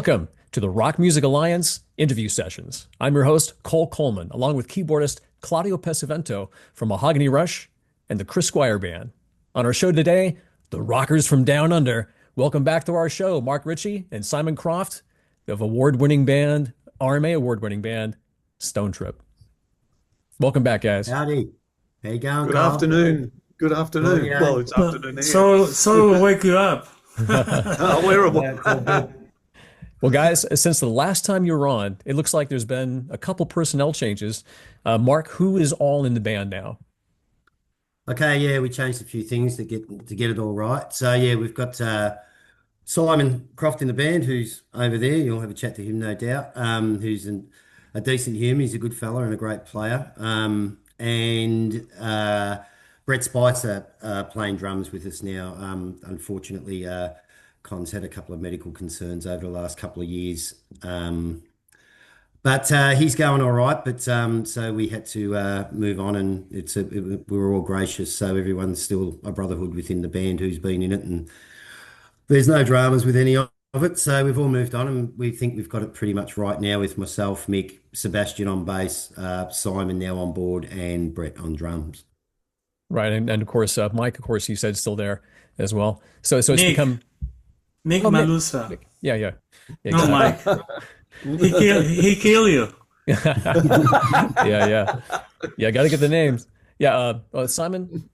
Welcome to the Rock Music Alliance interview sessions. I'm your host, Cole Coleman, along with keyboardist Claudio Pesavento from Mahogany Rush and the Chris Squire Band. On our show today, the Rockers from Down Under. Welcome back to our show, Mark Ritchie and Simon Croft of award-winning band, RMA award-winning band, Stonetrip. Welcome back, guys. Howdy. How you going, Good Carl? afternoon. Good afternoon. Well, it's afternoon here. So we'll wake you up. Oh, we're a Well, guys, since the last time you were on, it looks like there's been a couple personnel changes. Mark, who is all in the band now? Okay, yeah, we changed a few things to get it all right. So yeah, we've got Simon Croft in the band, who's over there. You'll have a chat to him, no doubt. Who's a decent human. He's a good fella and a great player. And Brett Spicer playing drums with us now. Unfortunately, Con's had a couple of medical concerns over the last couple of years. But he's going all right. But so we had to move on, and we were all gracious. So everyone's still a brotherhood within the band who's been in it, and there's no dramas with any of it. So we've all moved on, and we think we've got it pretty much right now with myself, Mick, Sebastian on bass, Simon now on board, and Brett on drums. Right, and of course, Mike, of course, you said still there as well. So it's Nick. become Mick Malusa. Nick. Yeah, No, Mike. He kill you. yeah. Got to get the names. Yeah, Simon,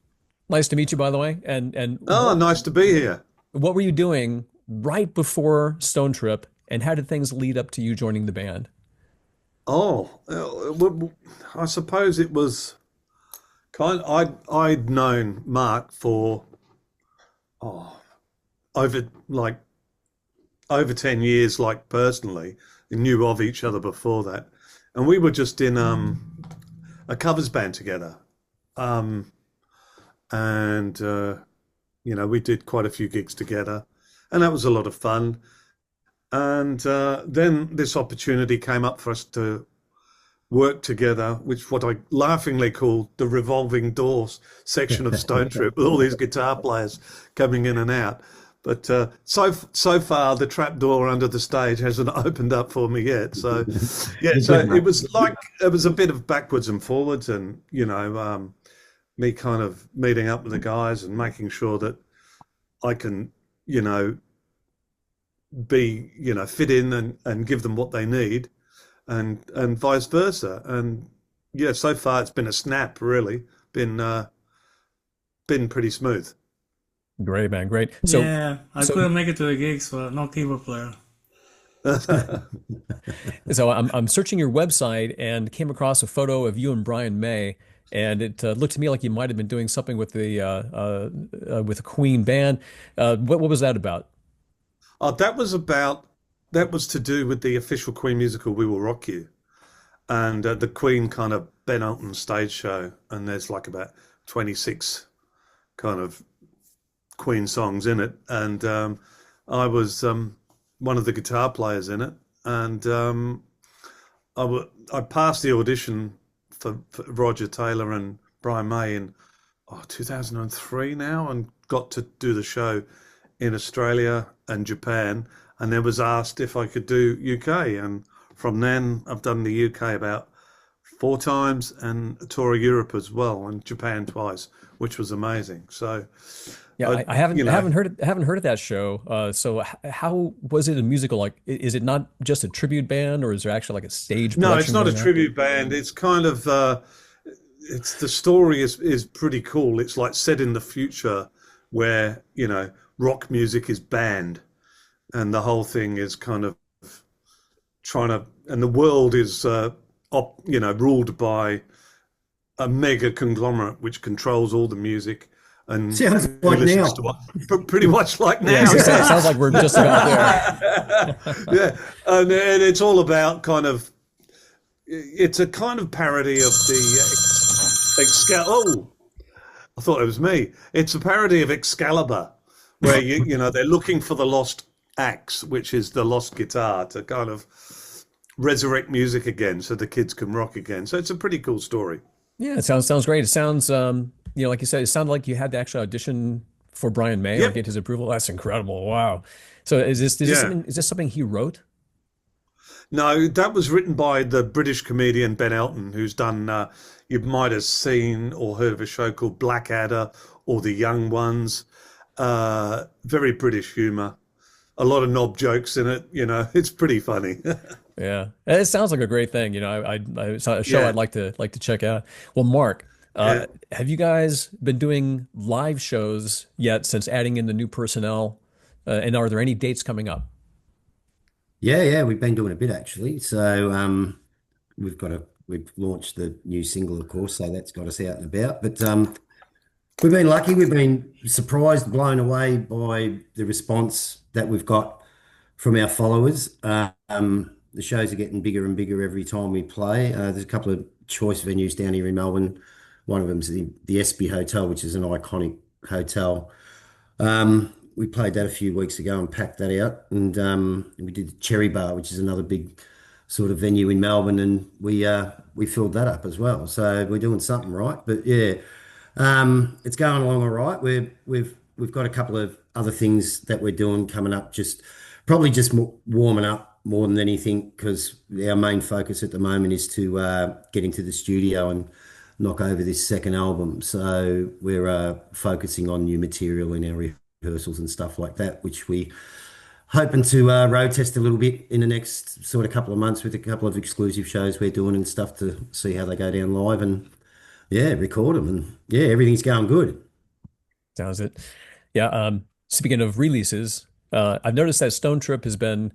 nice to meet you, by the way. And nice to be here. what were you doing right before Stonetrip, and how did things lead up to you joining the band? I suppose it was I'd known Mark for over 10 years, like personally. We knew of each other before that, and we were just in a covers band together, and we did quite a few gigs together, and that was a lot of fun. And then this opportunity came up for us to work together, which what I laughingly call the revolving doors section of Stonetrip, with all these guitar players coming in and out. But so far, the trap door under the stage hasn't opened up for me yet. So, yeah, so it was a bit of backwards and forwards, and me kind of meeting up with the guys and making sure that I can, be, fit in and give them what they need, and vice versa. And yeah, so far it's been a snap, really. Been pretty smooth. Great, man, great. So Yeah, I couldn't make it to the gigs, so no keyboard player. So I'm searching your website and came across a photo of you and Brian May, and it looked to me like you might have been doing something with the Queen band. What was that about? That was to do with the official Queen musical, We Will Rock You, and the Queen kind of Ben Elton stage show, and there's like about 26 kind of Queen songs in it, and I was one of the guitar players in it, and I passed the audition for Roger Taylor and Brian May in 2003 now, and got to do the show in Australia and Japan, and then was asked if I could do UK, and from then I've done the UK about 4 times and a tour of Europe as well, and Japan twice, which was amazing. So Yeah, I haven't heard of that show. So how was it a musical? Like, is it not just a tribute band, or is there actually like a stage No, it's production not a going on? tribute band. It's kind of the story is pretty cool. It's like set in the future where rock music is banned, and the whole thing is kind of and the world is ruled by a mega conglomerate which controls all the music. And Sounds like now. Pretty much like now. Yeah, it sounds like we're just about there. Yeah, and it's all about it's a kind of parody of the Excalibur. I thought it was me. It's a parody of Excalibur, where they're looking for the lost axe, which is the lost guitar, to kind of resurrect music again, so the kids can rock again. So it's a pretty cool story. Yeah, it sounds great. It sounds like you said, it sounded like you had to actually audition for Brian May, Yep. like get his approval. That's incredible. Wow. So is this something he wrote? No, that was written by the British comedian Ben Elton, who's done, you might have seen or heard of a show called Blackadder or The Young Ones. Very British humour. A lot of knob jokes in it, it's pretty funny. Yeah, it sounds like a great thing. It's a show Yeah, I'd like to check out. Well, Mark, yeah. have you guys been doing live shows yet since adding in the new personnel? And are there any dates coming up? Yeah, we've been doing a bit actually. So we've launched the new single, of course, so that's got us out and about. But we've been lucky. We've been surprised, blown away by the response that we've got from our followers. The shows are getting bigger and bigger every time we play. There's a couple of choice venues down here in Melbourne. One of them's the Espy Hotel, which is an iconic hotel. We played that a few weeks ago and packed that out, and we did the Cherry Bar, which is another big sort of venue in Melbourne, and we filled that up as well. So we're doing something right. But yeah, it's going along all right. We've got a couple of other things that we're doing coming up, probably just warming up more than anything, because our main focus at the moment is to get into the studio and knock over this second album. So we're focusing on new material in our rehearsals and stuff like that, which we hoping to road test a little bit in the next sort of couple of months with a couple of exclusive shows we're doing and stuff to see how they go down live and yeah, record them. And yeah, everything's going good. Sounds it. Yeah. Speaking of releases, I've noticed that Stonetrip has been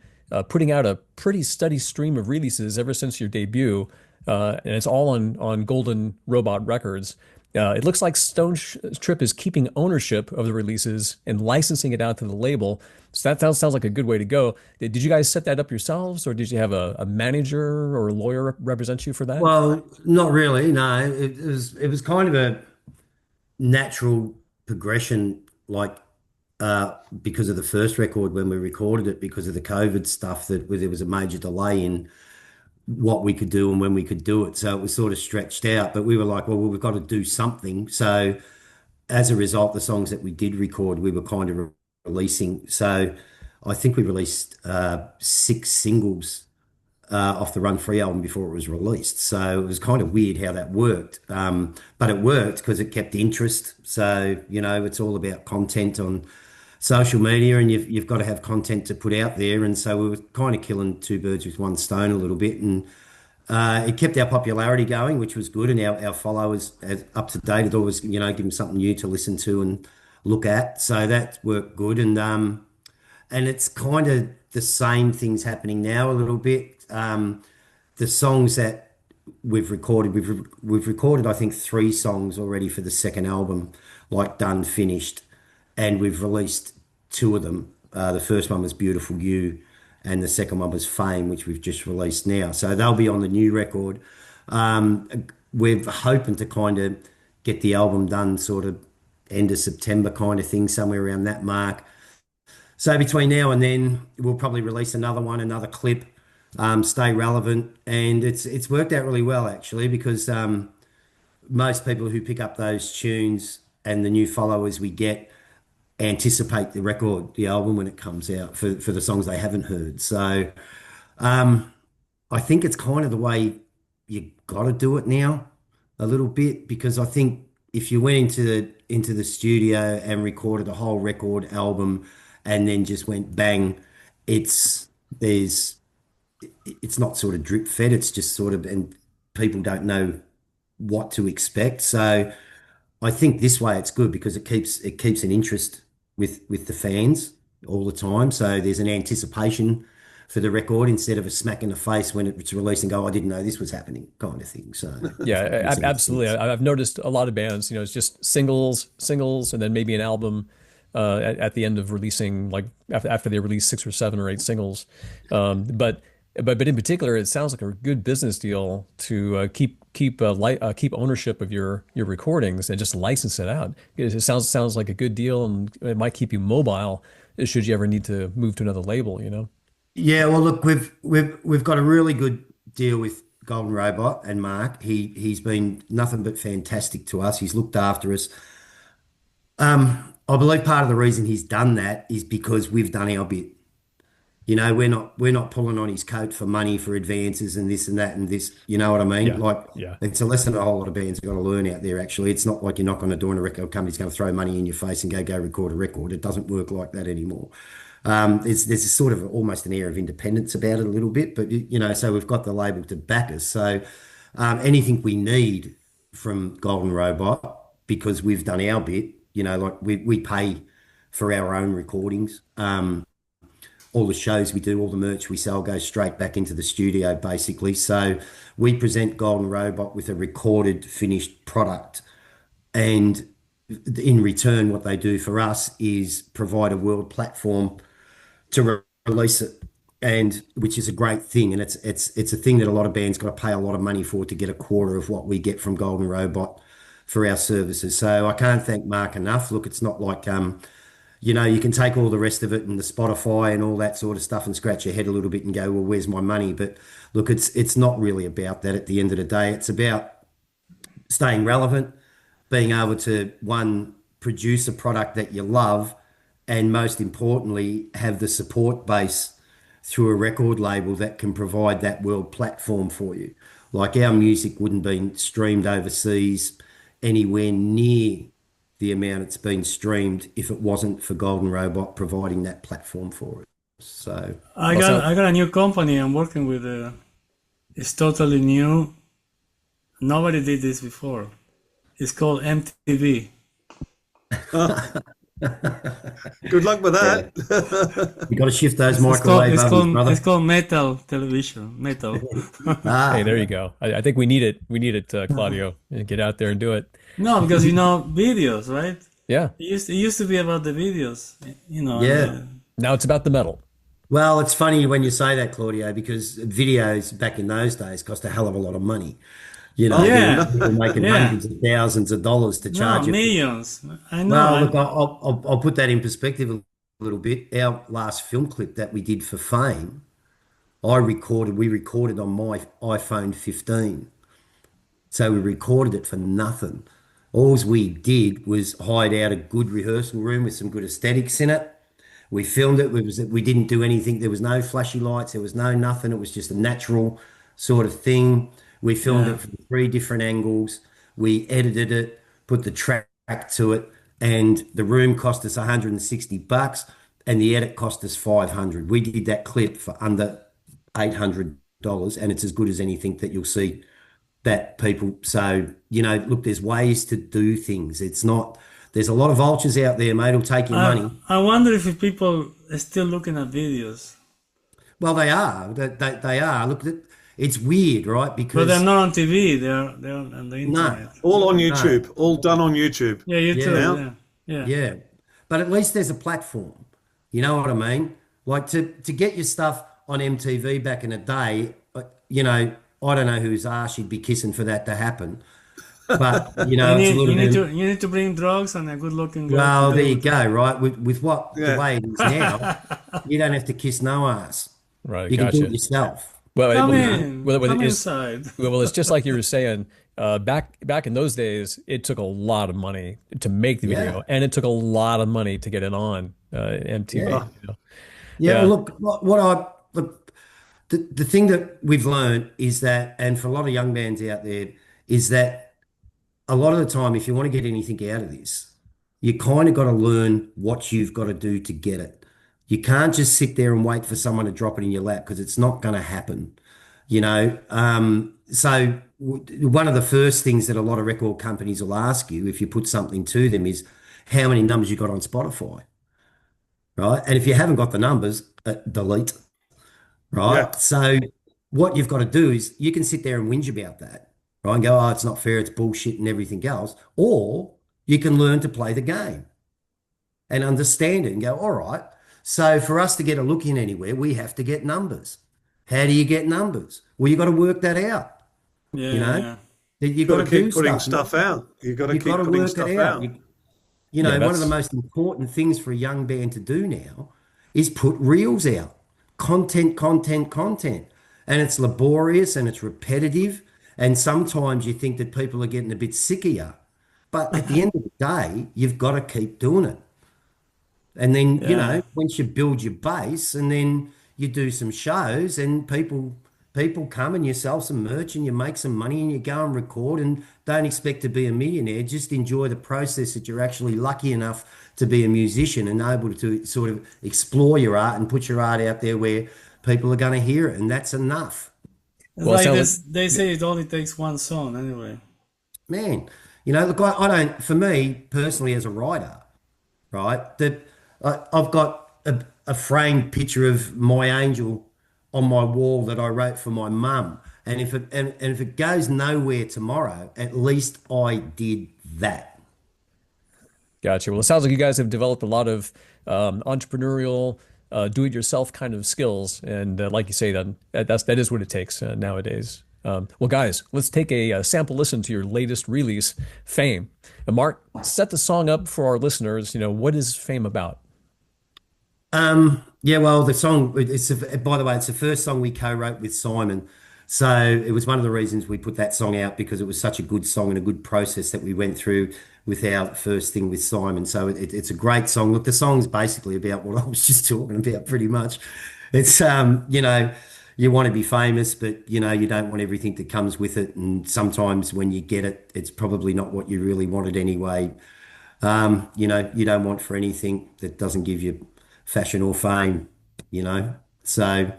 putting out a pretty steady stream of releases ever since your debut, and it's all on Golden Robot Records. It looks like Stonetrip is keeping ownership of the releases and licensing it out to the label. So that sounds like a good way to go. Did you guys set that up yourselves, or did you have a manager or a lawyer represent you for that? Well, not really. No, it was kind of a natural progression, like because of the first record when we recorded it, because of the COVID stuff, that there was a major delay in what we could do and when we could do it. So it was sort of stretched out, but we were like, well, we've got to do something. So as a result, the songs that we did record, we were kind of releasing. So I think we released 6 singles off the Run Free album before it was released. So it was kind of weird how that worked. But it worked because it kept interest. So, it's all about content on social media, and you've got to have content to put out there. And so we were kind of killing two birds with one stone a little bit. And it kept our popularity going, which was good. And our followers up to date, it always, give them something new to listen to and look at. So that worked good. And it's kind of the same things happening now a little bit. The songs that we've recorded, I think 3 songs already for the second album, like done, finished, and we've released 2 of them. The first one was Beautiful You, and the second one was Fame, which we've just released now. So they'll be on the new record. We're hoping to kind of get the album done sort of end of September kind of thing, somewhere around that mark. So between now and then, we'll probably release another one, another clip, stay relevant. And it's worked out really well, actually, because most people who pick up those tunes and the new followers we get anticipate the album when it comes out for the songs they haven't heard. So I think it's kind of the way you got to do it now a little bit, because I think if you went into the studio and recorded a whole record album and then just went bang, it's not sort of drip fed. It's just sort of, and people don't know what to expect. So I think this way it's good because it keeps an interest with the fans all the time. So there's an anticipation for the record instead of a smack in the face when it's released and go, I didn't know this was happening, kind of thing. So Yeah, absolutely. I've noticed a lot of bands, it's just singles, and then maybe an album at the end of releasing, like after they release 6 or 7 or 8 singles. But in particular, it sounds like a good business deal to keep ownership of your recordings and just license it out. It sounds like a good deal, and it might keep you mobile should you ever need to move to another label. Yeah, well, look, we've got a really good deal with Golden Robot and Mark. He's been nothing but fantastic to us. He's looked after us. I believe part of the reason he's done that is because we've done our bit. We're not pulling on his coat for money for advances and this and that and this. You know what I mean? Yeah. Like Yeah. it's a lesson a whole lot of bands got to learn out there. Actually, it's not like you knock on the door and a record company's going to throw money in your face and go record a record. It doesn't work like that anymore. There's a sort of almost an air of independence about it a little bit, but so we've got the label to back us. So anything we need from Golden Robot because we've done our bit. Like we pay for our own recordings. All the shows we do, all the merch we sell goes straight back into the studio, basically. So we present Golden Robot with a recorded, finished product. And in return, what they do for us is provide a world platform to release it, and which is a great thing. And it's a thing that a lot of bands got to pay a lot of money for to get a quarter of what we get from Golden Robot for our services. So I can't thank Mark enough. Look, it's not like you can take all the rest of it and the Spotify and all that sort of stuff and scratch your head a little bit and go, well, where's my money? But look, it's not really about that at the end of the day. It's about staying relevant, being able to, one, produce a product that you love, and most importantly, have the support base through a record label that can provide that world platform for you. Like our music wouldn't be streamed overseas anywhere near the amount it's been streamed if it wasn't for Golden Robot providing that platform for it. So I got a new company I'm working with. It's totally new. Nobody did this before. It's called MTV. Good luck with that. you got to shift those microwave ovens, brother. It's called Metal Television. Metal. Hey, there you go. I think we need it. We need it, Claudio. Get out there and do it. No, because videos, right? Yeah. It used to be about the videos, Yeah. Now it's about the metal. Well, it's funny when you say that, Claudio, because videos back in those days cost a hell of a lot of money. Yeah. People making hundreds of thousands of dollars to charge you. Millions. I know. Well, look, I'll put that in perspective a little bit. Our last film clip that we did for Fame, we recorded on my iPhone 15. So we recorded it for nothing. All we did was hide out a good rehearsal room with some good aesthetics in it. We filmed it. We didn't do anything. There was no flashy lights. There was no nothing. It was just a natural sort of thing. We filmed it from 3 different angles. We edited it, put the track to it, and the room cost us $160, and the edit cost us $500. We did that clip for under $800, and it's as good as anything that you'll see that people. So, look, there's ways to do things. There's a lot of vultures out there, mate, who'll take your money. I wonder if people are still looking at videos. Well, they are. They are. Look, it's weird, right? Because But they're not on TV. They're on the internet. All on YouTube. All done on YouTube. Yeah, YouTube. Yeah. Yeah. But at least there's a platform. You know what I mean? Like to get your stuff on MTV back in the day, I don't know whose ass you'd be kissing for that to happen. But, it's a little bit. You need to bring drugs and a good-looking girl. Well, there you go, right? With the way it is now, you don't have to kiss no ass. Right. You Gotcha. can do it yourself. Well, Come inside. inside. Well, it's just like you were saying. Back in those days, it took a lot of money to make the video, and it took a lot of money to get it on MTV. Yeah. Look, the thing that we've learned is that, and for a lot of young bands out there, is that a lot of the time, if you want to get anything out of this, you kind of got to learn what you've got to do to get it. You can't just sit there and wait for someone to drop it in your lap because it's not going to happen, So one of the first things that a lot of record companies will ask you if you put something to them is how many numbers you got on Spotify, right? And if you haven't got the numbers, delete, right? Yeah. So what you've got to do is you can sit there and whinge about that, right? And go, oh, it's not fair, it's bullshit and everything else. Or you can learn to play the game and understand it and go, all right, so for us to get a look in anywhere, we have to get numbers. How do you get numbers? Well, you got to work that out. Yeah. You've got to keep putting stuff stuff out. You've got to keep work putting it stuff out. One of the most important things for a young band to do now is put reels out. Content. And it's laborious and it's repetitive. And sometimes you think that people are getting a bit sick of you. But at the end of the day, you've got to keep doing it. And then, once you build your base and then, you do some shows and people come and you sell some merch and you make some money and you go and record and don't expect to be a millionaire. Just enjoy the process that you're actually lucky enough to be a musician and able to sort of explore your art and put your art out there where people are going to hear it, and that's enough. Well, Like so this, they say it only takes one song anyway. Man, look, I don't, for me personally as a writer, right, that I've got a framed picture of my angel on my wall that I wrote for my mum. And if it goes nowhere tomorrow, at least I did that. Gotcha. Well, it sounds like you guys have developed a lot of entrepreneurial, do-it-yourself kind of skills, and like you say, that is what it takes nowadays. Well, guys, let's take a sample listen to your latest release, Fame. And Mark, set the song up for our listeners. What is Fame about? Yeah, well, the song, by the way, it's the first song we co-wrote with Simon. So it was one of the reasons we put that song out, because it was such a good song and a good process that we went through with our first thing with Simon. So it's a great song. Look, the song's basically about what I was just talking about pretty much. It's, you want to be famous, but, you don't want everything that comes with it. And sometimes when you get it, it's probably not what you really wanted anyway. You don't want for anything that doesn't give you fashion or fame, so,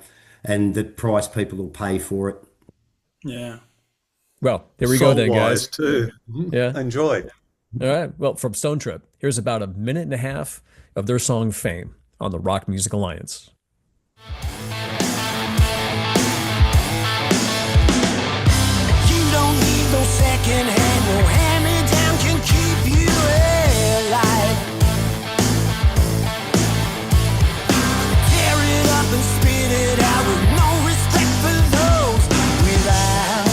and the price people will pay for it. Yeah. Well, here we go then, Song-wise guys. too. Yeah. Enjoy. All right. Well, from Stonetrip, here's about a minute and a half of their song Fame on the Rock Music Alliance. You don't need no second hand, no hand-me-down can keep you alive. Tear it up and spit it out with no respect for those without.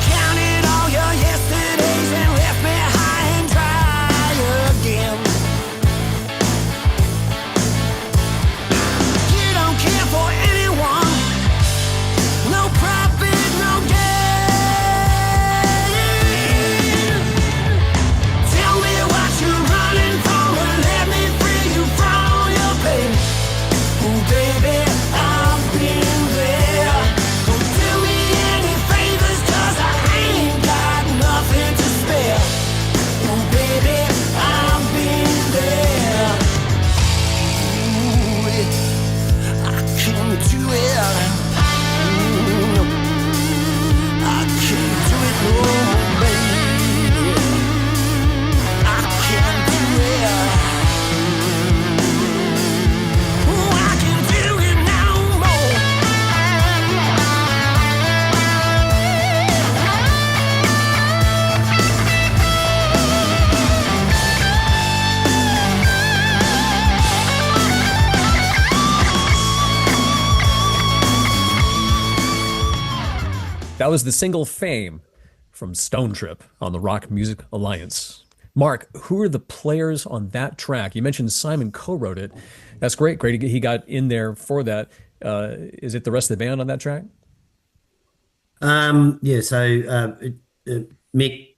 Counted all your yesterdays and left me high and dry again. You don't care for anyone, no profit, no gain. Tell me what you're running from and let me free you from your pain. Oh baby, I've been there. Don't do me any favors 'cause I ain't got nothing to spare. Oh baby, I've been there. Ooh, I can't do it. I can't do it no more, baby. I can't do it. Oh, I can't do it no more. That was the single Fame from Stonetrip on the Rock Music Alliance. Mark, who are the players on that track? You mentioned Simon co-wrote it. That's great. Great. He got in there for that. Is it the rest of the band on that track? Yeah, so Mick,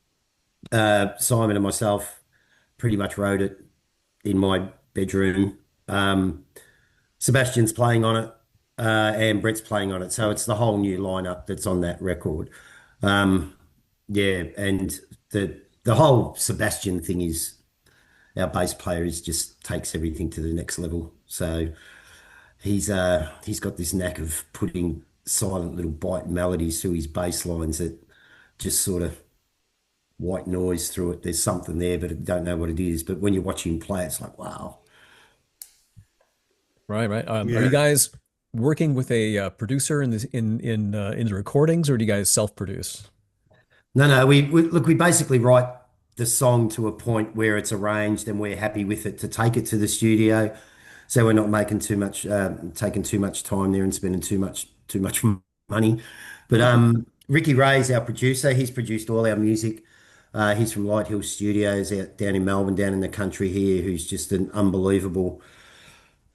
Simon and myself pretty much wrote it in my bedroom. Sebastian's playing on it, and Brett's playing on it. So it's the whole new lineup that's on that record. Yeah, and the whole Sebastian thing is our bass player just takes everything to the next level. So he's got this knack of putting silent little bite melodies through his bass lines that just sort of white noise through it. There's something there, but I don't know what it is. But when you watch him play, it's like, wow. Right. Are Yeah. you guys working with a producer in the recordings, or do you guys self-produce? No, we basically write the song to a point where it's arranged and we're happy with it to take it to the studio. So we're not making taking too much time there and spending too much money. But Ricky Ray's our producer. He's produced all our music. He's from Light Hill Studios out down in Melbourne, down in the country here, who's just an unbelievable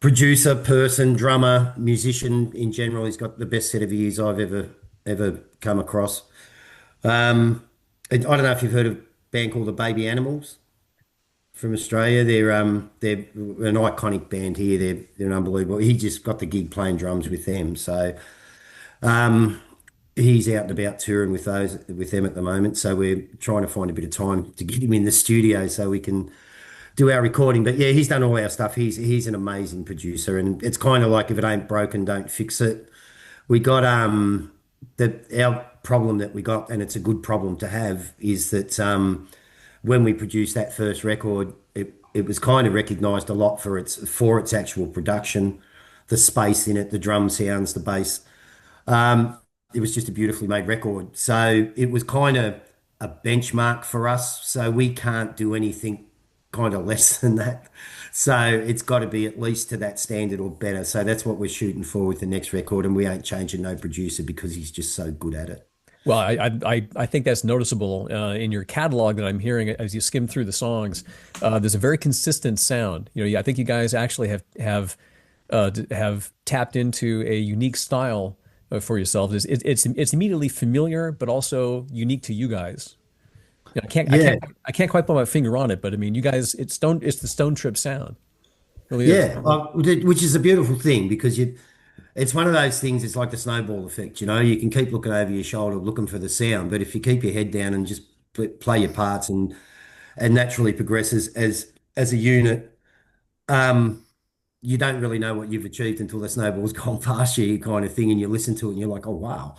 producer, person, drummer, musician in general. He's got the best set of ears I've ever come across. I don't know if you've heard of a band called the Baby Animals. from Australia. They're an iconic band here. They're unbelievable. He just got the gig playing drums with them. So he's out and about touring with them at the moment. So we're trying to find a bit of time to get him in the studio so we can do our recording. But yeah, he's done all our stuff. He's an amazing producer, and it's kind of like if it ain't broken, don't fix it. We got our problem that we got, and it's a good problem to have, is that when we produced that first record, it was kind of recognised a lot for its actual production, the space in it, the drum sounds, the bass. It was just a beautifully made record. So it was kind of a benchmark for us. So we can't do anything kind of less than that. So it's got to be at least to that standard or better. So that's what we're shooting for with the next record. And we ain't changing no producer because he's just so good at it. Well, I think that's noticeable in your catalog that I'm hearing as you skim through the songs. There's a very consistent sound. You know, I think you guys actually have tapped into a unique style for yourselves. It's immediately familiar, but also unique to you guys. You know, I can't quite put my finger on it, but I mean, you guys, it's the Stonetrip sound. It really is. Which is a beautiful thing because it's one of those things. It's like the snowball effect. You know, you can keep looking over your shoulder, looking for the sound, but if you keep your head down and just play your parts and naturally progresses as a unit, you don't really know what you've achieved until the snowball's gone past you, kind of thing, and you listen to it and you're like, oh wow,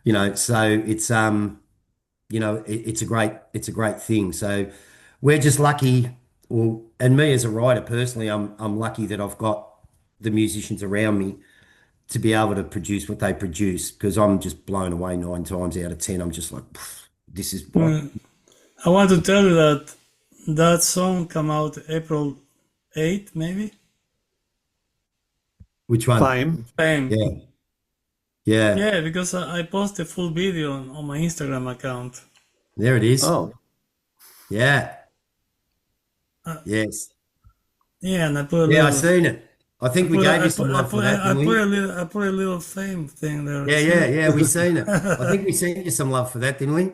you know. So it's you know, it's a great thing. So we're just lucky, and me as a writer personally, I'm lucky that I've got the musicians around me to be able to produce what they produce, because I'm just blown away 9 times out of 10. I'm just like, this is what. I want to tell you that song come out April 8th, maybe. Which one? Fame. Yeah. Because I post a full video on my Instagram account. There it is. Oh, Yeah. Yes. Yeah, and I put a Yeah, little. I seen it. I think we gave you some love for that, I didn't we? I put a little fame thing there. Yeah, we seen it. I think we sent you some love for that, didn't we?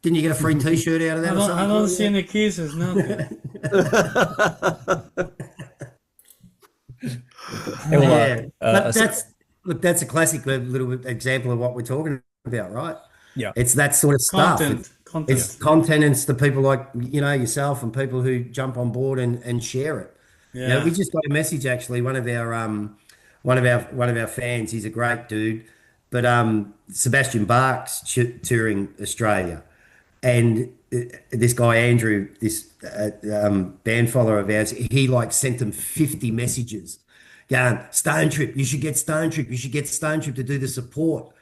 Didn't you get a free T-shirt out of that or something? I don't see any kisses, nothing. But that's a classic little example of what we're talking about, right? Yeah. It's that sort of stuff. Content. It's content, and it's the people like, you know, yourself and people who jump on board and share it. You know, Yeah. we just got a message actually. One of our fans. He's a great dude, but Sebastian Bach's touring Australia, and this guy Andrew, this band follower of ours, he like sent them 50 messages, going, Stonetrip, you should get Stonetrip, you should get Stonetrip to do the support.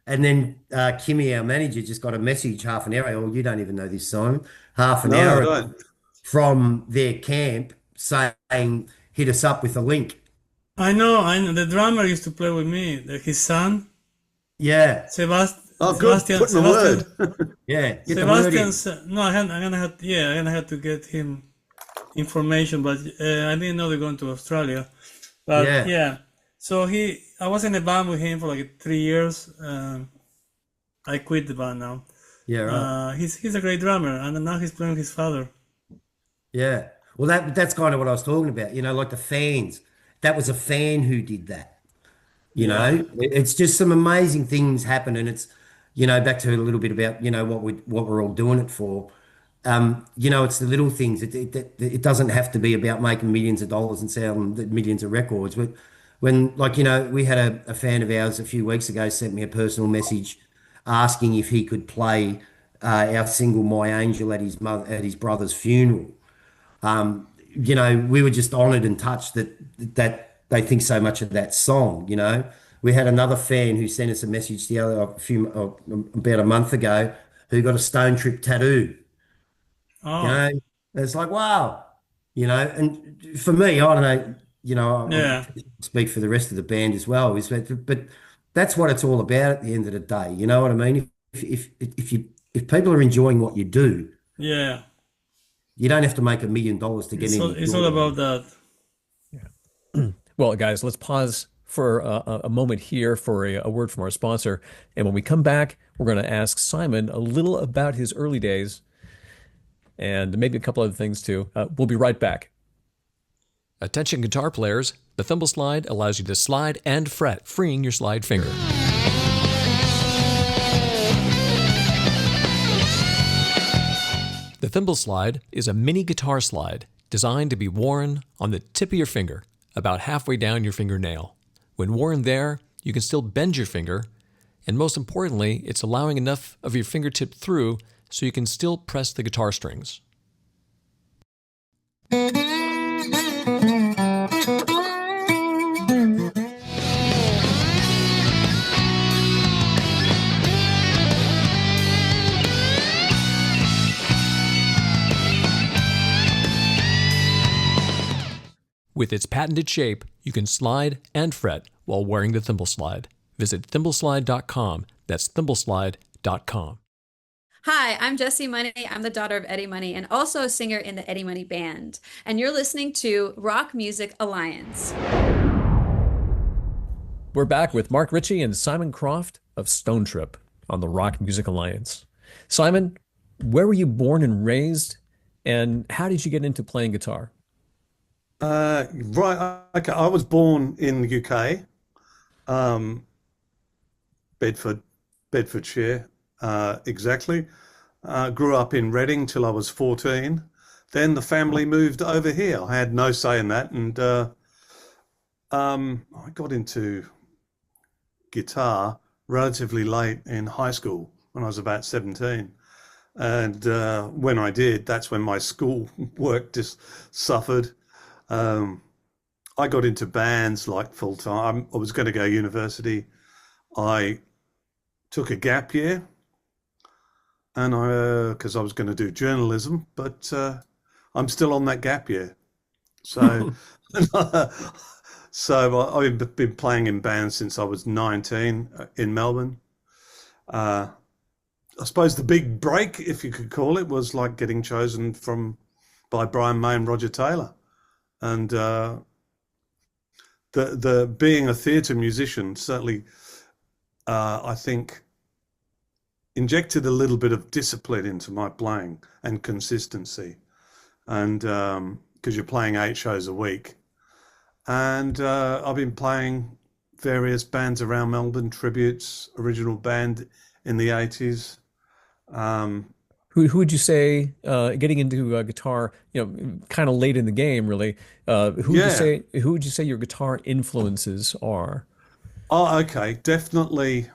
And then Kimmy, our manager, just got a message half an hour. Oh, you don't even know this, Simon. Half an hour right. from their camp saying, hit us up with a link. I know. The drummer used to play with me. His son, Yeah, Oh, good. Putting the word. yeah. Get the word in. No, I'm gonna have to get him information, but I didn't know they're going to Australia. But Yeah. yeah, so I was in a band with him for like 3 years. I quit the band now. Yeah, right. He's a great drummer, and now he's playing with his father. Yeah. Well, that's kind of what I was talking about. You know, like the fans. That was a fan who did that. You know, it's just some amazing things happen, and it's, you know, back to a little bit about, you know, what we're all doing it for. You know, it's the little things. It doesn't have to be about making millions of dollars and selling millions of records. But when, like, you know, we had a fan of ours a few weeks ago sent me a personal message asking if he could play our single "My Angel" at his brother's funeral. You know, we were just honoured and touched that they think so much of that song. You know, we had another fan who sent us a message about a month ago who got a Stonetrip tattoo. Oh, You know, and it's like, wow. You know, and for me, I don't know. You know, yeah. I speak for the rest of the band as well. But that's what it's all about at the end of the day. You know what I mean? If people are enjoying what you do, Yeah. you don't have to make $1 million to get in. It's all about that. Well, guys, let's pause for a moment here for a word from our sponsor. And when we come back, we're going to ask Simon a little about his early days and maybe a couple other things too. We'll be right back. Attention guitar players, the Thimble slide allows you to slide and fret, freeing your slide finger. The Thimble slide is a mini guitar slide designed to be worn on the tip of your finger, about halfway down your fingernail. When worn there, you can still bend your finger, and most importantly, it's allowing enough of your fingertip through so you can still press the guitar strings. With its patented shape, you can slide and fret while wearing the Thimble slide. Visit thimbleslide.com. That's thimbleslide.com. Hi, I'm Jessie Money. I'm the daughter of Eddie Money and also a singer in the Eddie Money Band. And you're listening to Rock Music Alliance. We're back with Mark Ritchie and Simon Croft of Stonetrip on the Rock Music Alliance. Simon, where were you born and raised, and how did you get into playing guitar? Right, okay. I was born in the UK, Bedfordshire, exactly. Grew up in Reading till I was 14. Then the family moved over here. I had no say in that, and I got into guitar relatively late in high school when I was about 17. And when I did, that's when my school work just suffered. I got into bands like full time. I was going to go to university. I took a gap year, and because I was going to do journalism, but I'm still on that gap year. So, I've been playing in bands since I was 19 in Melbourne. I suppose the big break, if you could call it, was like getting chosen by Brian May and Roger Taylor. And the being a theatre musician certainly, I think, injected a little bit of discipline into my playing and consistency. And because you're playing 8 shows a week. And I've been playing various bands around Melbourne, tributes, original band in the 80s. Who would you say, getting into guitar, kind of late in the game, really? Who would you say your guitar influences are? Oh, okay, definitely.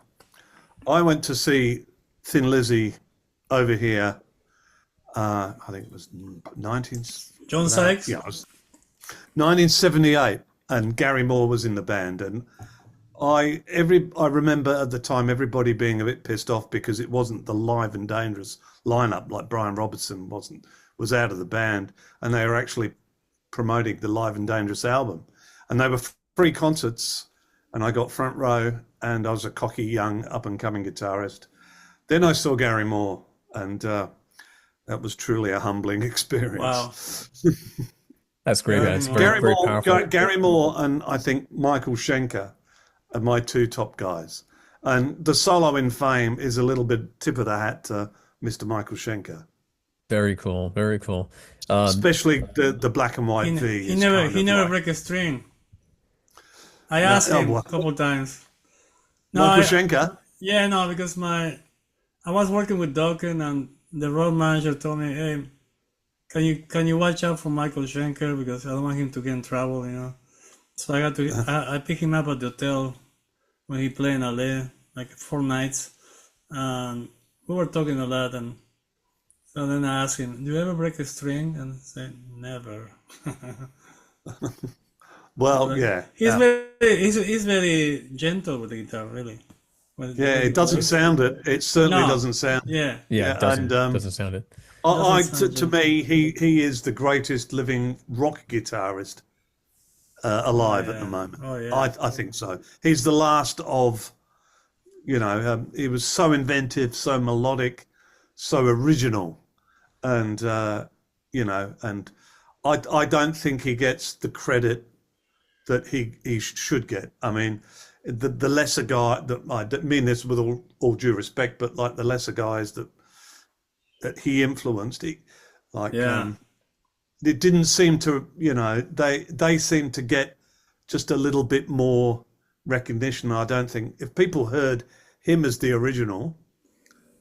I went to see Thin Lizzy over here. I think it was 19. John Sykes. Yeah, it was 1978, and Gary Moore was in the band, and I remember at the time everybody being a bit pissed off because it wasn't the Live and Dangerous lineup, like Brian Robertson was out of the band, and they were actually promoting the Live and Dangerous album, and they were free concerts, and I got front row, and I was a cocky young up and coming guitarist. Then I saw Gary Moore, and that was truly a humbling experience. Wow. That's great. That's very powerful. Gary Moore and I think Michael Schenker are my 2 top guys. And the solo in Fame is a little bit tip of the hat to Mr. Michael Schenker. Very cool. Very cool. Especially the black and white V. He never break a string. I asked him a couple times. Michael Schenker? Yeah, no, because I was working with Dokken, and the road manager told me, hey, can you watch out for Michael Schenker, because I don't want him to get in trouble, So I got to I picked him up at the hotel when he played in LA, like 4 nights, and we were talking a lot, and so then I asked him, do you ever break a string? And he said, never. Well, yeah. He's very gentle with the guitar, really. It doesn't sound it. It certainly doesn't sound. Yeah, it doesn't, and doesn't sound it. To me, he is the greatest living rock guitarist alive at the moment. Oh, yeah. I think so. He's the last of, he was so inventive, so melodic, so original, and and I don't think he gets the credit that he should get. I mean, the lesser guy, I don't mean this with all due respect, but like the lesser guys that he influenced, Like, Yeah. it didn't seem to, they seemed to get just a little bit more recognition. I don't think if people heard him as the original,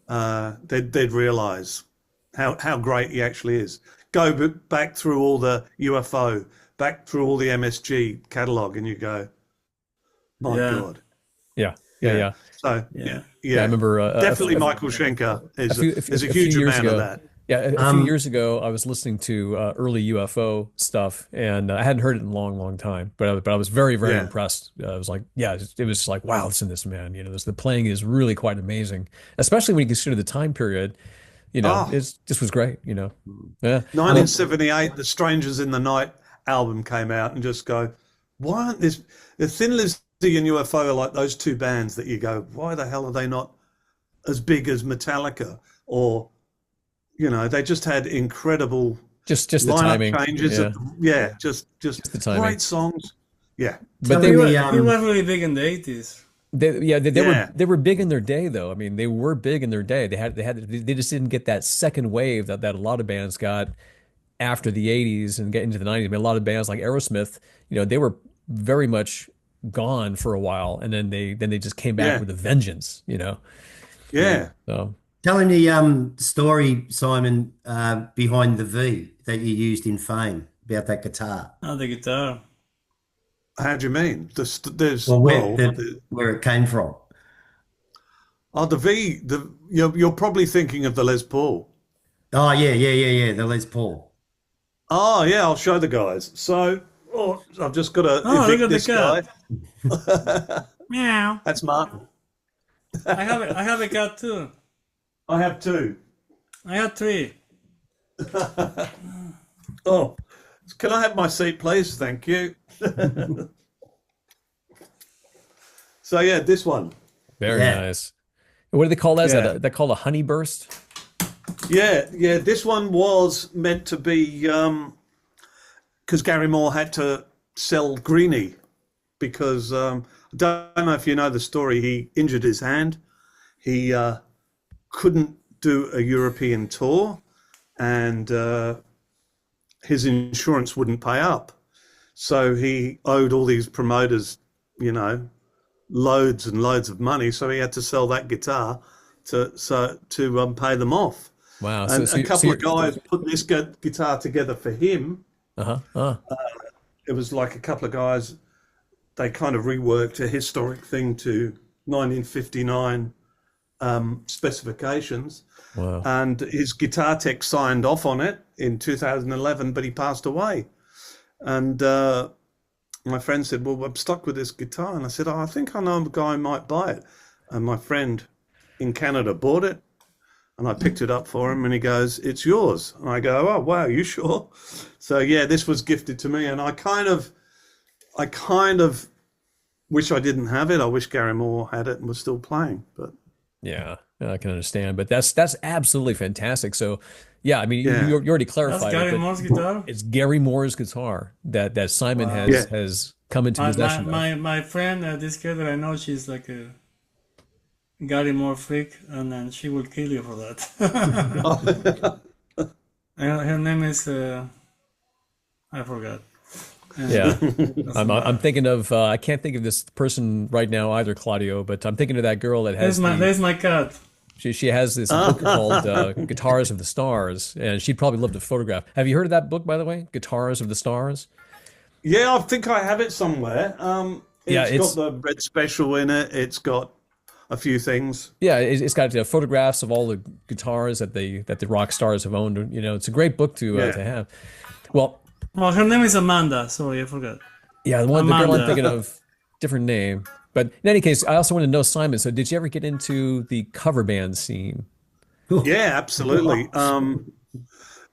they'd realise how great he actually is. Go back through all the UFO, back through all the MSG catalogue, and you go, my Yeah. God. Yeah. So Yeah. I remember definitely Michael Schenker is a huge years fan ago. of that. Yeah, a few years ago, I was listening to early UFO stuff, and I hadn't heard it in a long, long time. But I was very, very Yeah. impressed. I was like, yeah, it was like, wow, listen to this man. The playing is really quite amazing, especially when you consider the time period. This was great. Yeah. 1978, the Strangers in the Night album came out, and just go, why aren't the Thin Lizzy and UFO are like those two bands that you go, why the hell are they not as big as Metallica? Or, they just had incredible Just the lineup timing. changes. Yeah. Just the timing. great songs. Yeah. But Tell they me, He was really big in the 80s. they were big in their day, though. I mean, they were big in their day. They just didn't get that second wave that a lot of bands got after the 80s and get into the 90s. I mean, a lot of bands like Aerosmith, they were very much gone for a while, and then they just came back with a vengeance. Yeah. So tell him the story, Simon, behind the V that you used in Fame about that guitar. Oh, the guitar. How do you mean? There's Well, where it came from. the V. You're probably thinking of the Les Paul. Oh, yeah, the Les Paul. Oh yeah, I'll show the guys. So I've just got to Oh, look evict at the this guy. cat. Meow. That's Martin. I have a cat too. I have two. I have 3. Oh, can I have my seat, please? Thank you. So yeah, this one. very Yeah. nice. What do they call that? Is Yeah. that called a honey burst? Yeah. This one was meant to be because Gary Moore had to sell Greenie because I don't know if you know the story. He injured his hand. He couldn't do a European tour, and his insurance wouldn't pay up. So he owed all these promoters, loads and loads of money. So he had to sell that guitar to pay them off. Wow. And a couple of guys put this guitar together for him. It was like a couple of guys. They kind of reworked a historic thing to 1959 specifications. Wow. And his guitar tech signed off on it in 2011, but he passed away. And my friend said, well, I'm stuck with this guitar. And I said, I think I know a guy who might buy it. And my friend in Canada bought it. And I picked it up for him, and he goes, it's yours. And I go, oh, wow, you sure? So, yeah, this was gifted to me. And I kind of wish I didn't have it. I wish Gary Moore had it and was still playing. But Yeah, I can understand, but that's absolutely fantastic. So, yeah, I mean, Yeah. you already That's clarified it, Gary but Moore's guitar. it's Gary Moore's guitar that Simon Wow. has come into possession of. My friend, this girl that I know, she's like a Gary Moore freak, and then she will kill you for that. Her name is I forgot. Yeah, I'm thinking of I can't think of this person right now either, Claudio, but I'm thinking of that girl that has There's my cat. she has this book called Guitars of the Stars, and she'd probably love to photograph. Have you heard of that book, by the way? Guitars of the Stars? yeah, I think I have it somewhere. Yeah, It's got the red special in it. It's got a few things. Yeah, it's got photographs of all the guitars that the rock stars have owned. It's a great book to have. Well, Her name is Amanda. Sorry, I forgot. yeah, the girl I'm Amanda. thinking of, different name. But in any case, I also want to know, Simon, so did you ever get into the cover band scene? Yeah, absolutely.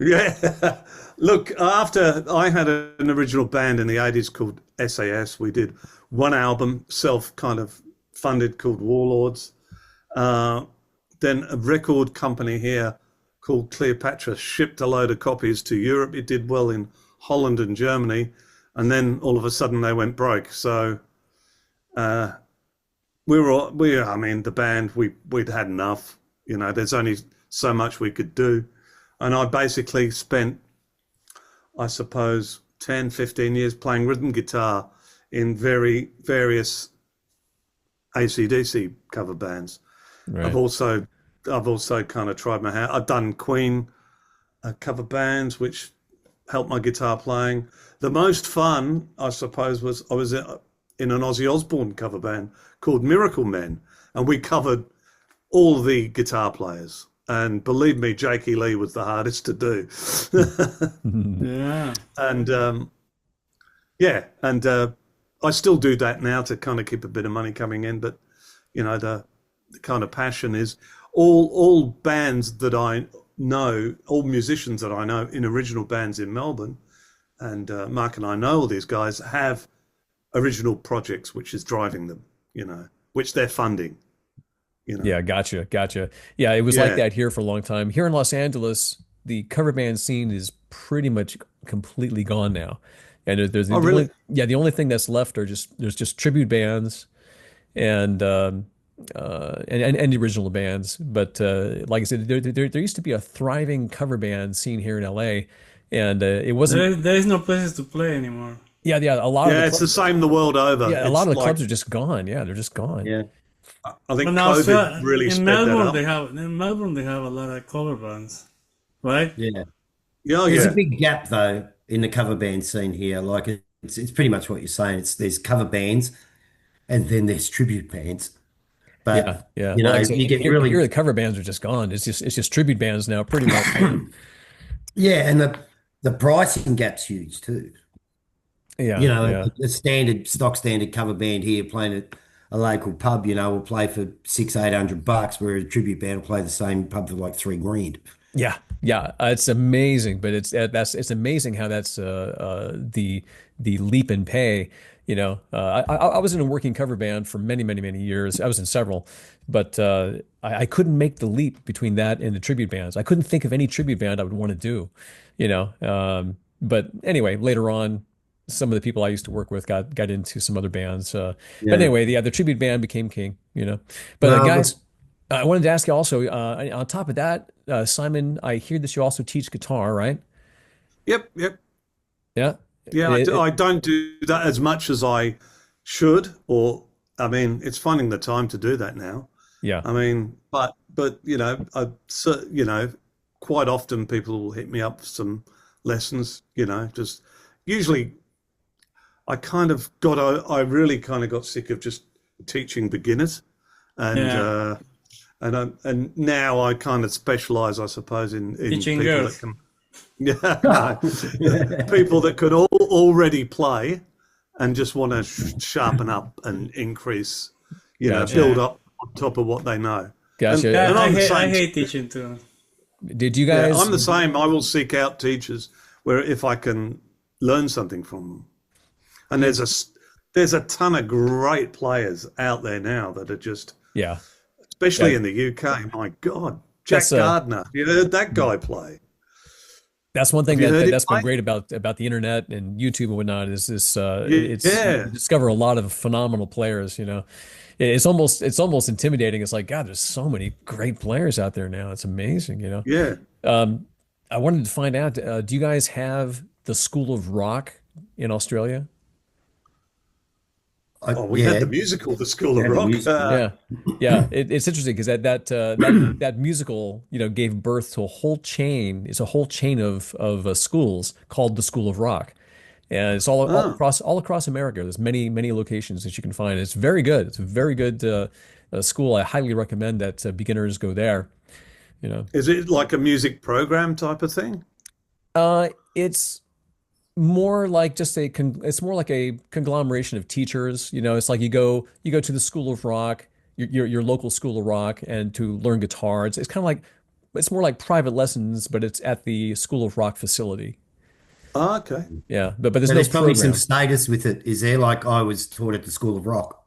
Yeah. Look, after I had an original band in the 80s called SAS, we did one album, kind of funded, called Warlords. Then a record company here called Cleopatra shipped a load of copies to Europe. It did well in Holland and Germany. And then all of a sudden they went broke. So the band, we'd had enough. There's only so much we could do. And I basically spent, I suppose, 10, 15 years playing rhythm guitar in various AC/DC cover bands. Right. I've also kind of tried my hand. I've done Queen cover bands, which helped my guitar playing. The most fun, I suppose, was I was in an Ozzy Osbourne cover band called Miracle Men, and we covered all the guitar players. And believe me, Jakey Lee was the hardest to do. Yeah. And I still do that now to kind of keep a bit of money coming in. But the kind of passion is all bands that I know, all musicians that I know in original bands in Melbourne, and Mark and I know all these guys have original projects, which is driving them, which they're funding. Yeah, gotcha. Yeah, it was like that here for a long time. Here in Los Angeles, the cover band scene is pretty much completely gone now. And there's the really? the only thing that's left are just tribute bands and the original bands. But like I said, there used to be a thriving cover band scene here in LA, and it wasn't. There is no places to play anymore. Yeah, a lot of it's the same the world over. Yeah, a lot of the clubs are just gone. Yeah, they're just gone. Yeah. I think But now COVID really in sped that Melbourne up. in Melbourne they have a lot of cover bands, right? Yeah. Yeah, There's yeah. a big gap though in the cover band scene here. Like it's pretty much what you're saying. There's cover bands and then there's tribute bands. But Yeah. you Well, know, like I say, you get here really the cover bands are just gone. It's just tribute bands now, pretty much. yeah, and the pricing gap's huge too. Yeah, You know, yeah. a stock standard cover band here playing at a local pub, will play for $600-800, where a tribute band will play the same pub for like $3,000. Yeah, it's amazing, but it's amazing how that's the leap in pay. I was in a working cover band for many years. I was in several, but I couldn't make the leap between that and the tribute bands. I couldn't think of any tribute band I would want to do. But anyway, later on, some of the people I used to work with got into some other bands. But anyway, the tribute band became king. But Well, guys. I wanted to ask you also, on top of that, Simon, I hear that you also teach guitar, right? Yep. Yeah. Yeah, I don't do that as much as I should, it's finding the time to do that now. Yeah. But quite often people will hit me up for some lessons, just usually I really kind of got sick of just teaching beginners, and and now I kind of specialize, I suppose, in Teaching people girls. that can, people that could already play and just want to sharpen up and increase, Gotcha. build up on top of what they know. Gotcha. And I'm the I same. hate teaching too. Did you guys? I'm the same. I will seek out teachers where if I can learn something from them. And there's a ton of great players out there now that are just, Yeah. especially in the UK. My God, Jack That's, Gardner. You heard that guy play? That's one thing Have you heard that's it, been Mike? great about the internet and YouTube and whatnot is this. You discover a lot of phenomenal players. It's almost intimidating. It's like, God, there's so many great players out there now. It's amazing. Yeah. I wanted to find out. Do you guys have the School of Rock in Australia? We had the musical, The School of Rock. Yeah. It's interesting because that musical, gave birth to a whole chain. It's a whole chain of schools called the School of Rock, and it's all across America. There's many locations that you can find. It's very good. It's a very good school. I highly recommend that beginners go there. Is it like a music program type of thing? It's more like it's more like a conglomeration of teachers. It's like you go to the School of Rock, your local School of Rock, and to learn guitar. It's kind of like, it's more like private lessons, but it's at the School of Rock facility. Oh, okay. Yeah, but there's So no there's probably program. some status with it. Is there, like I was taught at the School of Rock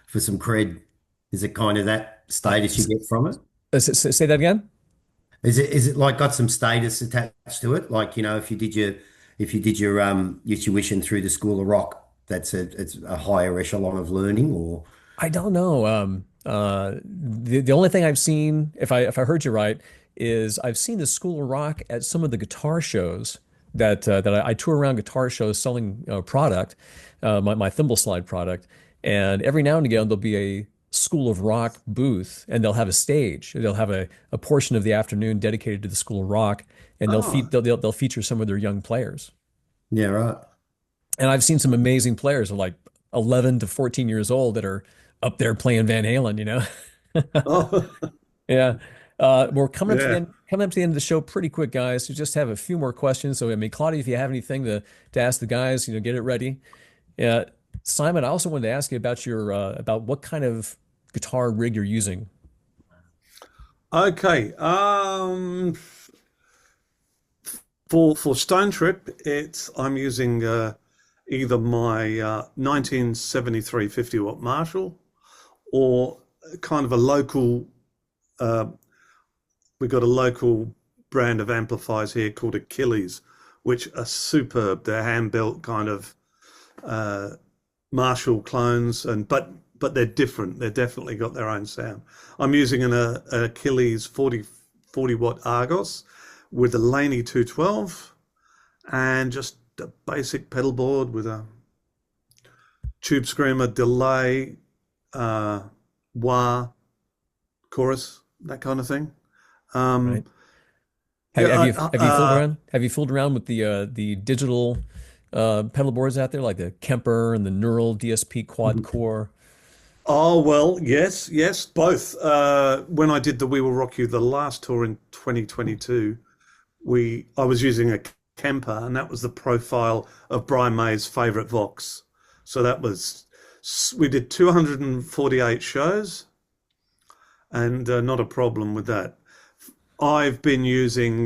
for some cred? Is it kind of that status you get from it? Say that again. Is it like got some status attached to it? Like, if you did your tuition through the School of Rock, it's a higher echelon of learning, or I don't know. The only thing I've seen, if I heard you right, is I've seen the School of Rock at some of the guitar shows that I tour around guitar shows selling product, my Thimble slide product, and every now and again there'll be a School of Rock booth, and they'll have a stage. They'll have a portion of the afternoon dedicated to the School of Rock, and they'll feature some of their young players. Yeah, right. And I've seen some amazing players, like 11 to 14 years old, that are up there playing Van Halen, you know? Oh, Yeah. We're coming up to the yeah. end, coming up to the end of the show pretty quick, guys. So just have a few more questions. So, I mean, Claudia, if you have anything to ask the guys, get it ready. Simon, I also wanted to ask you about your about what kind of guitar rig you're using. Okay. For Stonetrip, I'm using either my 1973 50-watt Marshall or kind of a local. We've got a local brand of amplifiers here called Achilles, which are superb. They're hand-built kind of Marshall clones, but they're different. They've definitely got their own sound. I'm using an Achilles 40 watt Argos with a Laney 212 and just a basic pedal board with a tube screamer, delay, wah, chorus, that kind of thing. Right. Yeah, Have you fooled around with the digital pedal boards out there, like the Kemper and the Neural DSP quad core? Oh, well, yes, both. When I did the We Will Rock You, the last tour in 2022, I was using a Kemper, and that was the profile of Brian May's favorite Vox. So we did 248 shows, and not a problem with that. I've been using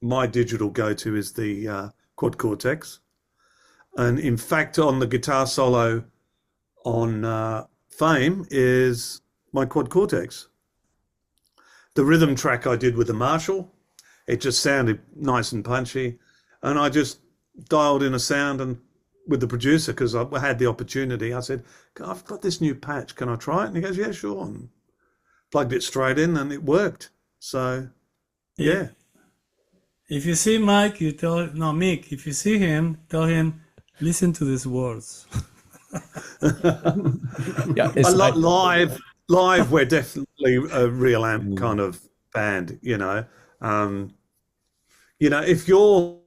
my digital go-to is the Quad Cortex, and in fact, on the guitar solo on Fame is my Quad Cortex. The rhythm track I did with the Marshall, it just sounded nice and punchy, and I just dialed in a sound and with the producer, because I had the opportunity, I said, I've got this new patch, can I try it? And he goes, yeah, sure. And plugged it straight in and it worked. So, yeah. If you see Mike, Mick, if you see him, tell him, listen to these words. Yeah, live, we're definitely a real amp kind of band, if you're,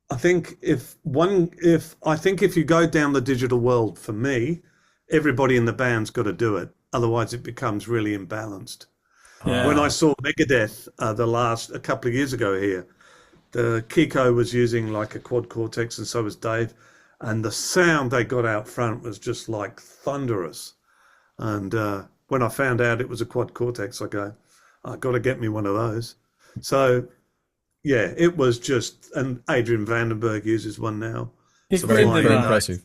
I think if you go down the digital world, for me, everybody in the band's got to do it. Otherwise it becomes really imbalanced. Yeah. When I saw Megadeth a couple of years ago here, the Kiko was using like a Quad Cortex and so was Dave, and the sound they got out front was just like thunderous. And when I found out it was a Quad Cortex, I go, I got to get me one of those. So yeah, it was just, and Adrian Vandenberg uses one now. It's very, really very nice. impressive.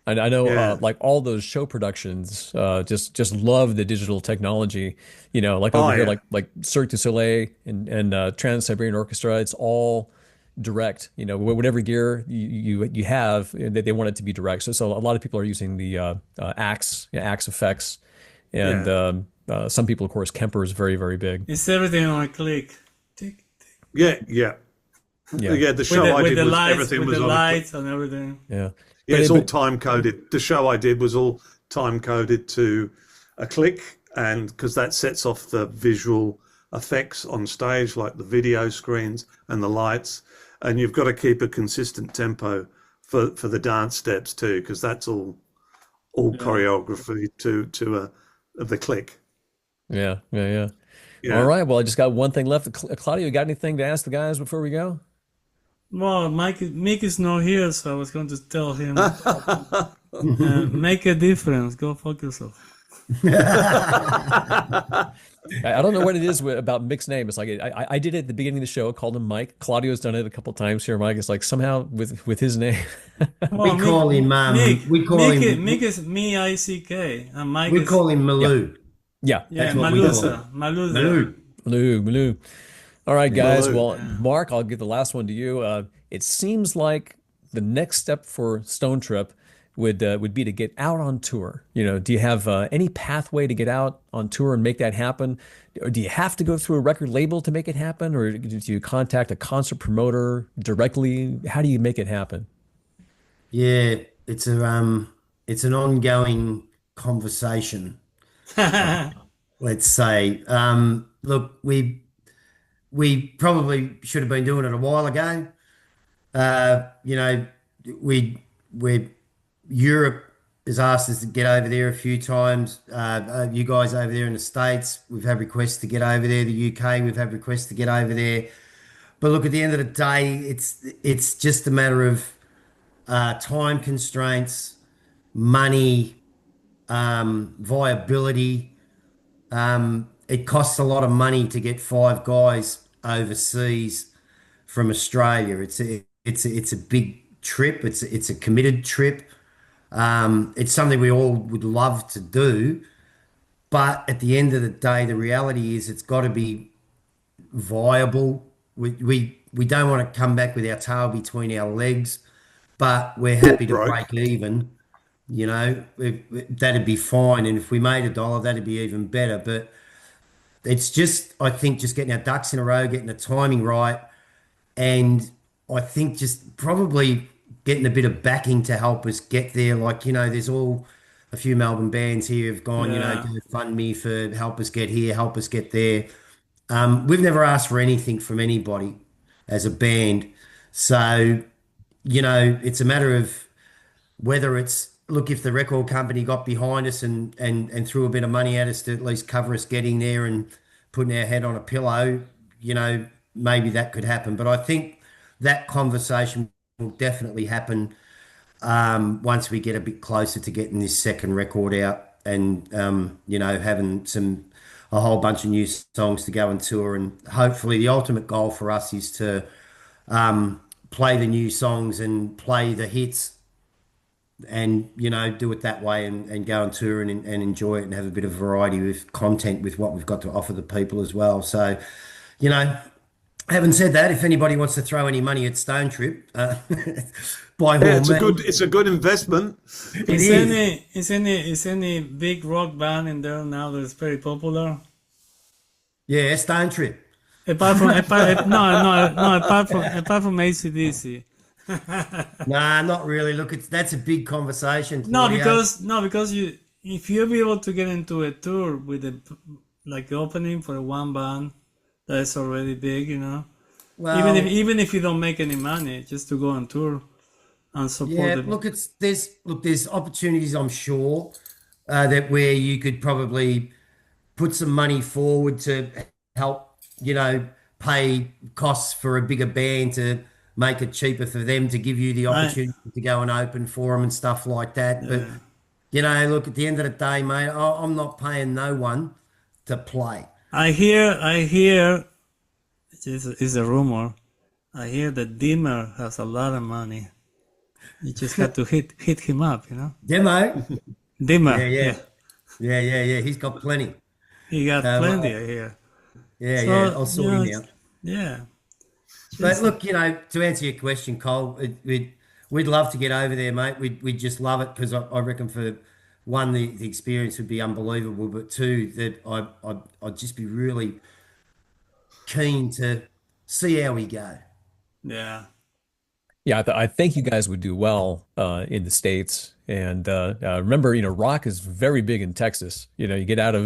And I know, Yeah. like all those show productions, just love the digital technology. Like over here, yeah. like Cirque du Soleil and Trans-Siberian Orchestra. It's all direct. Whatever gear you have, they want it to be direct. So a lot of people are using the Axe effects, and some people, of course, Kemper is very, very big. It's everything on a click. Tick, tick. Yeah. The show I did was everything was with the on a click. lights and everything. Yeah. Yeah, it's But- all time coded. The show I did was all time coded to a click, and because that sets off the visual effects on stage, like the video screens and the lights, and you've got to keep a consistent tempo for the dance steps too, because that's all choreography to the click. Yeah. Yeah. All right. Well, I just got one thing left. Claudio, you got anything to ask the guys before we go? Well, Mick is not here, so I was going to tell him, make a difference. Go fuck yourself. I don't know what it is about Mick's name. It's like I did it at the beginning of the show. I called him Mike. Claudio's done it a couple times here, Mike. It's like somehow with his name. Well, We call him, Mick. we call Mick, him- Mick is M-I-C-K, and Mike We is call him Malou. Yeah. yeah, That's what we call Malusa. Malou. Malou. All right, guys. Malou. Well, Mark, I'll give the last one to you. It seems like the next step for Stonetrip would be to get out on tour. Do you have any pathway to get out on tour and make that happen? Or do you have to go through a record label to make it happen, or do you contact a concert promoter directly? How do you make it happen? Yeah, it's an ongoing conversation, let's say. Look, we probably should have been doing it a while ago. You know, we Europe has asked us to get over there a few times. You guys over there in the States, we've had requests to get over there. The UK, we've had requests to get over there. But look, at the end of the day, it's just a matter of time constraints, money, viability. It costs a lot of money to get five guys overseas from Australia. It's a big trip. It's a committed trip. It's something we all would love to do, but at the end of the day, the reality is it's got to be viable. We don't want to come back with our tail between our legs, but we're happy to Broke. break even. That'd be fine, and if we made a dollar, that'd be even better. But it's just, I think, just getting our ducks in a row, getting the timing right, and I think just probably getting a bit of backing to help us get there. Like, there's all a few Melbourne bands here have gone, Yeah. go fund me for help us get here, help us get there. We've never asked for anything from anybody as a band. So, it's a matter of whether it's, look, if the record company got behind us and threw a bit of money at us to at least cover us getting there and putting our head on a pillow, maybe that could happen. But I think that conversation will definitely happen once we get a bit closer to getting this second record out and, having a whole bunch of new songs to go and tour. And hopefully the ultimate goal for us is to play the new songs and play the hits and do it that way and go on tour and enjoy it and have a bit of variety with content with what we've got to offer the people as well. So, you know, having said that, if anybody wants to throw any money at Stonetrip, by all Yeah, means, it's a good investment. it is. Is any big rock band in there now that's very popular? Yeah, Stonetrip. Apart from AC/DC. Nah, not really. Look, that's a big conversation, No, Claudio. because if you'll be able to get into a tour with like the opening for one band that's already big, Well, even if you don't make any money, just to go on tour and support yeah, them. look, there's opportunities, I'm sure, that where you could probably put some money forward to help, pay costs for a bigger band to make it cheaper for them to give you the I opportunity to go and open for them and stuff like that. But, yeah. look, at the end of the day, mate, I'm not paying no one to play. I hear, it's a rumor. I hear that Dimmer has a lot of money. You just have to hit him up. Demo? Dimmer, Yeah, yeah. yeah, Yeah. He's got plenty. he got plenty. I hear. Yeah. So I'll sort him out. yeah, But just look, to answer your question, Cole, we'd love to get over there, mate. We'd just love it because I reckon for one, the experience would be unbelievable, but two, that I'd just be really keen to see how we go. yeah. Yeah, I think you guys would do well in the States. And remember, rock is very big in Texas. You get out of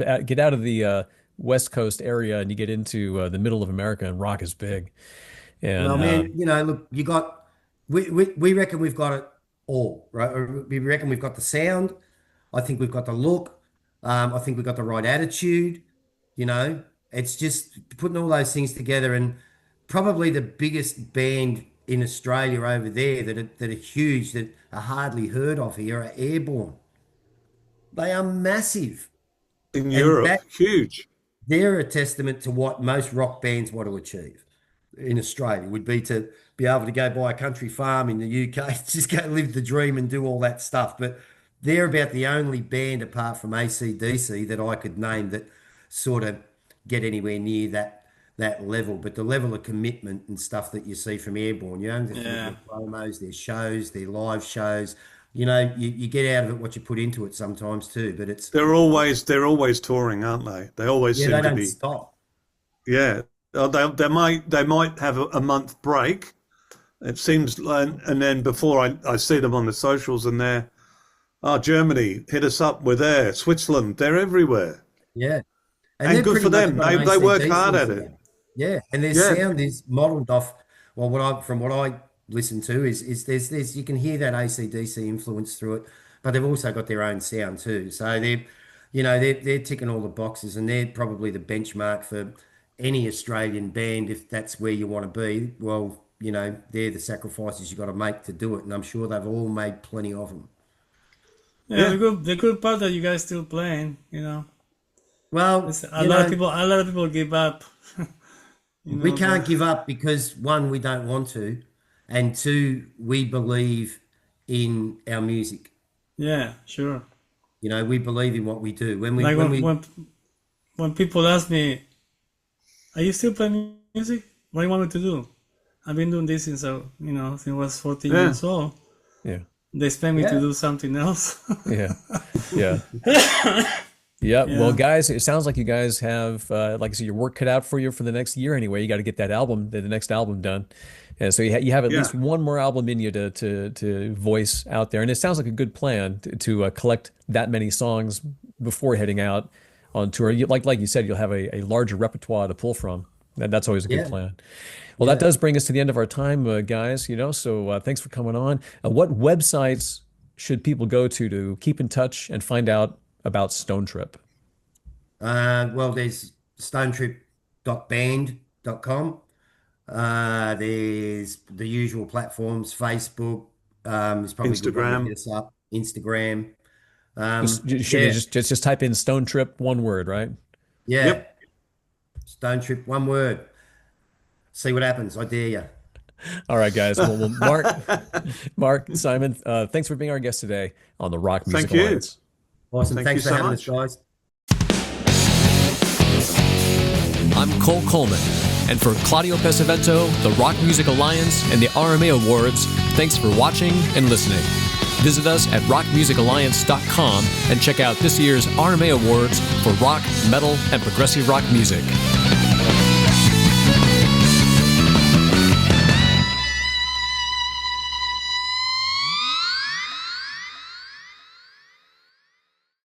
the West Coast area and you get into the middle of America, and rock is big. Well, And man, look, we reckon we've got it all, right? We reckon we've got the sound. I think we've got the look. I think we've got the right attitude. It's just putting all those things together, and probably the biggest band in Australia over there that are huge, that are hardly heard of here, are Airborne. They are massive, In and Europe, huge. they're a testament to what most rock bands want to achieve in Australia, would be to be able to go buy a country farm in the UK, just go live the dream and do all that stuff. But they're about the only band apart from AC/DC that I could name that sort of get anywhere near that level. But the level of commitment and stuff that you see from Airborne, just look at Yeah. their promos, their shows, their live shows, you get out of it what you put into it sometimes too. But it's They're always touring, aren't they? They always yeah, seem they to don't be. stop. Yeah, they might have a month break. It seems, and then before I see them on the socials, and they're, Germany, hit us up, we're there. Switzerland, they're everywhere. Yeah, And they're good pretty for much them. got They work AC/DC hard at songs it. now. Yeah, and their Yeah. sound is modelled off. Well, from what I listen to is there's you can hear that AC/DC influence through it, but they've also got their own sound too. So they're ticking all the boxes, and they're probably the benchmark for any Australian band if that's where you want to be. Well, they're the sacrifices you got to make to do it, and I'm sure they've all made plenty of them. Yeah, the good part that you guys still playing, you know. Well, It's a lot of people give up. we can't give up because one, we don't want to, and two, we believe in our music. Yeah, sure. We believe in what we do. Like when people ask me, "Are you still playing music? What do you want me to do?" I've been doing this since since I was 14 years old. Yeah. They expect me to do something else. Yeah. Yeah. Yeah. Well, guys, it sounds like you guys have, like I said, your work cut out for you for the next year anyway. You got to get the next album done. And so you have at least one more album in you to voice out there. And it sounds like a good plan to collect that many songs before heading out on tour. Like you said, you'll have a larger repertoire to pull from. And that's always a good plan. Well, that does bring us to the end of our time, guys, so thanks for coming on. What websites should people go to keep in touch and find out about Stonetrip? Well, there's stonetrip.band.com. There's the usual platforms, Facebook, there's probably a good one to Instagram. hit us up, Instagram. Just type in Stonetrip, one word, right? Yeah. Yep. Stonetrip, one word. See what happens. I dare you. All right, guys. Well, Mark, Simon, thanks for being our guest today on the Rock Music Thank you. Alliance. Awesome. Thank Thanks you for so having much. us, guys. I'm Cole Coleman, and for Claudio Pesavento, the Rock Music Alliance, and the RMA Awards, thanks for watching and listening. Visit us at rockmusicalliance.com and check out this year's RMA Awards for rock, metal, and progressive rock music.